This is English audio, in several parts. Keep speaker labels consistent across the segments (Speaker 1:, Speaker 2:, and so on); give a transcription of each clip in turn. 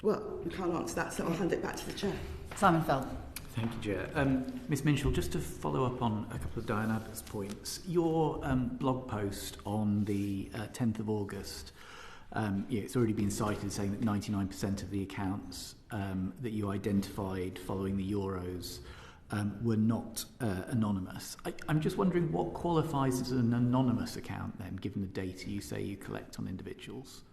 Speaker 1: Well, we can't answer that, so I'll hand it back to the Chair.
Speaker 2: Simon Feld.
Speaker 3: Thank you, Chair. Ms Minshall, just to follow up on a couple of Diane Abbott's points, your blog post on the 10th of August, it's already been cited saying that 99% of the accounts that you identified following the Euros were not anonymous. I'm just wondering what qualifies as an anonymous account then, given the data you say you collect on individuals?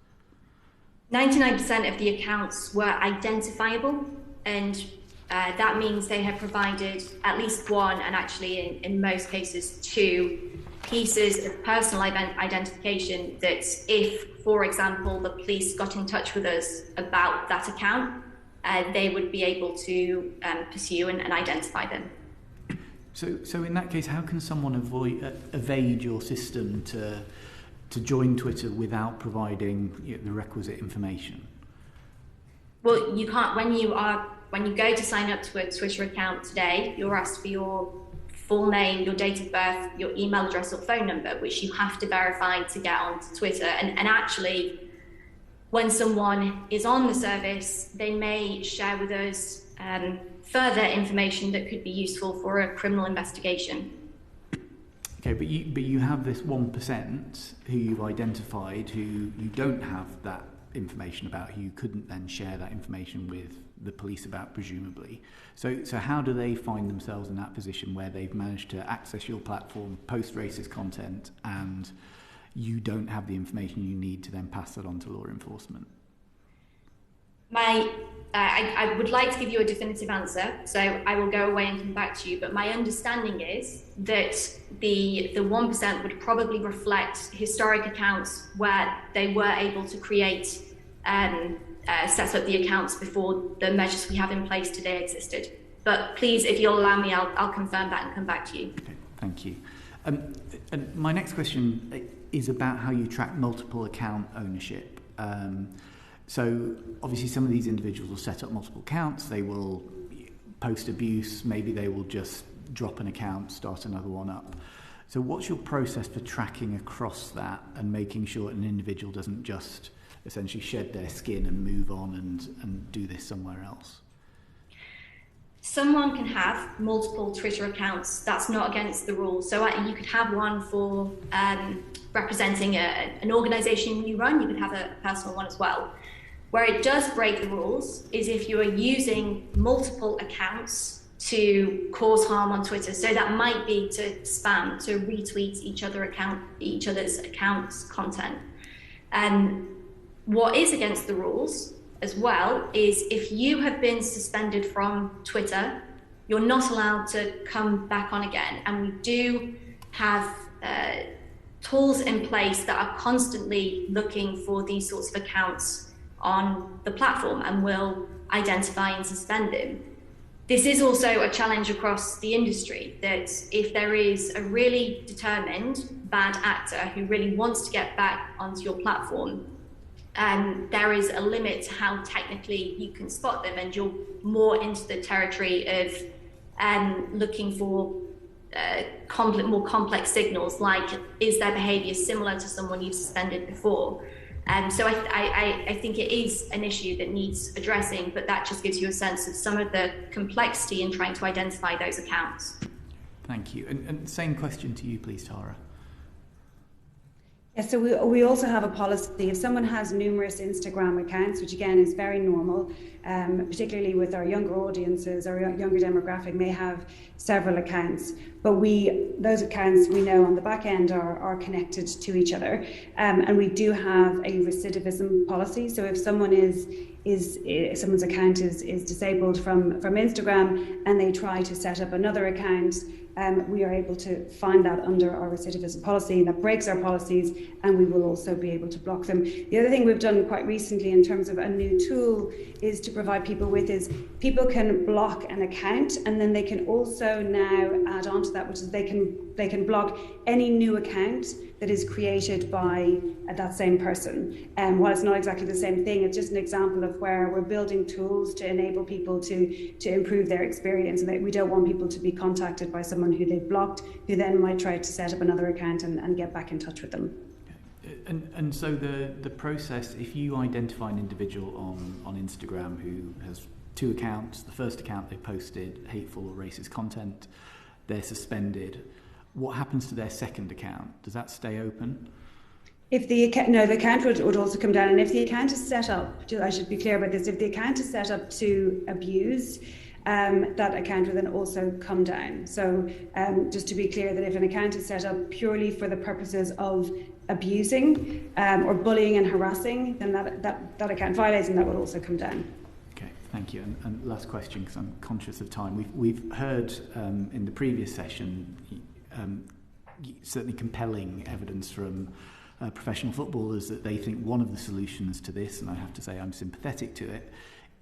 Speaker 4: 99% of the accounts were identifiable, and that means they have provided at least one, and actually in most cases two, pieces of personal identification that if, for example, the police got in touch with us about that account, they would be able to pursue and identify them.
Speaker 3: So in that case, how can someone evade your system to join Twitter without providing the requisite information?
Speaker 4: Well, you can't. When you go to sign up to a Twitter account today, you're asked for your full name, your date of birth, your email address or phone number, which you have to verify to get onto Twitter. And actually, when someone is on the service, they may share with us further information that could be useful for a criminal investigation.
Speaker 3: Okay, but you have this 1% who you've identified who you don't have that information about, who you couldn't then share that information with the police about, presumably. So how do they find themselves in that position where they've managed to access your platform, post racist content, and you don't have the information you need to then pass that on to law enforcement?
Speaker 4: I would like to give you a definitive answer, so I will go away and come back to you, but my understanding is that the 1% would probably reflect historic accounts where they were able to create set up the accounts before the measures we have in place today existed. But please, if you'll allow me, I'll confirm that and come back to you.
Speaker 3: Okay, thank you. And my next question is about how you track multiple account ownership. So obviously some of these individuals will set up multiple accounts, they will post abuse, maybe they will just drop an account, start another one up. So what's your process for tracking across that and making sure an individual doesn't just essentially shed their skin and move on and do this somewhere else?
Speaker 4: Someone can have multiple Twitter accounts. That's not against the rules. So you could have one for representing an organisation you run. You could have a personal one as well. Where it does break the rules is if you are using multiple accounts to cause harm on Twitter. So that might be to spam, to retweet each other's accounts' content. What is against the rules as well is if you have been suspended from Twitter, you're not allowed to come back on again. And we do have tools in place that are constantly looking for these sorts of accounts on the platform and will identify and suspend them. This is also a challenge across the industry, that if there is a really determined bad actor who really wants to get back onto your platform, there is a limit to how technically you can spot them, and you're more into the territory of looking for more complex signals, like is their behaviour similar to someone you've suspended before? So I think it is an issue that needs addressing, but that just gives you a sense of some of the complexity in trying to identify those accounts.
Speaker 3: Thank you. And same question to you, please, Tara.
Speaker 5: Yeah, so we also have a policy. If someone has numerous Instagram accounts, which again is very normal, particularly with our younger audiences, our younger demographic may have several accounts, but those accounts we know on the back end are connected to each other, and we do have a recidivism policy. So if someone someone's account is disabled from Instagram and they try to set up another account, we are able to find that under our recidivism policy. That breaks our policies, and we will also be able to block them. The other thing we've done quite recently in terms of a new tool is to provide people people can block an account, and then they can also now add on to that, which is they can block any new account that is created by that same person. While it's not exactly the same thing, it's just an example of where we're building tools to enable people to improve their experience, and that we don't want people to be contacted by someone who they've blocked, who then might try to set up another account and get back in touch with them.
Speaker 3: And so the process, if you identify an individual on Instagram who has 2 accounts, the first account they posted hateful or racist content, they're suspended. What happens to their second account? Does that stay open?
Speaker 5: If the account would also come down, and if the account is set up, I should be clear about this, if the account is set up to abuse, that account will then also come down. So just to be clear, that if an account is set up purely for the purposes of abusing or bullying and harassing, then that account violates, and that will also come down.
Speaker 3: Okay, thank you. And last question, because I'm conscious of time. We've heard in the previous session certainly compelling evidence from professional footballers that they think one of the solutions to this, and I have to say I'm sympathetic to it,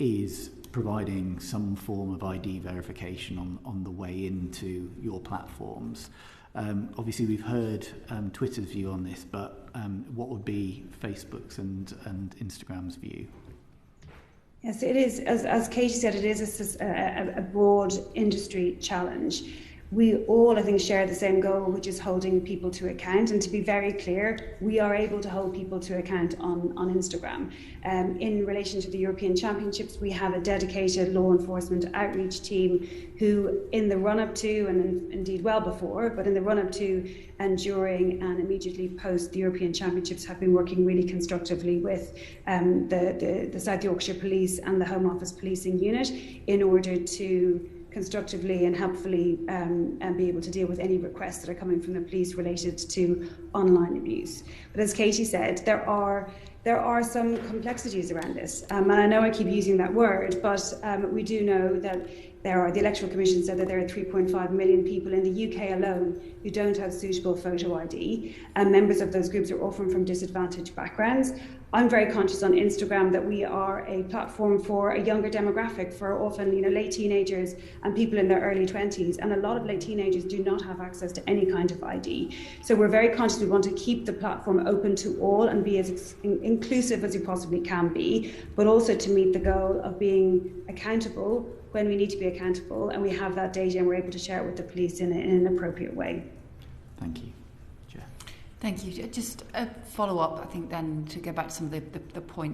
Speaker 3: is providing some form of ID verification on the way into your platforms. Obviously, we've heard Twitter's view on this, but what would be Facebook's and Instagram's view?
Speaker 5: Yes, it is, as Katie said, it is a broad industry challenge. We all, I think, share the same goal, which is holding people to account. And to be very clear, we are able to hold people to account on Instagram. In relation to the European Championships, we have a dedicated law enforcement outreach team who, in the run-up to, and indeed well before, but in the run-up to and during and immediately post the European Championships, have been working really constructively with the South Yorkshire Police and the Home Office Policing Unit in order to constructively and helpfully and be able to deal with any requests that are coming from the police related to online abuse. But as Katie said, there are some complexities around this. And I know I keep using that word, but we do know that the Electoral Commission said that there are 3.5 million people in the UK alone who don't have suitable photo ID, and members of those groups are often from disadvantaged backgrounds. I'm very conscious on Instagram that we are a platform for a younger demographic, for often late teenagers and people in their early 20s, and a lot of late teenagers do not have access to any kind of ID. So we're very conscious we want to keep the platform open to all and be as inclusive as you possibly can be, but also to meet the goal of being accountable when we need to be accountable, and we have that data and we're able to share it with the police in an appropriate way.
Speaker 3: Thank you.
Speaker 2: Thank you. Just a follow-up, I think, then, to go back to some of the points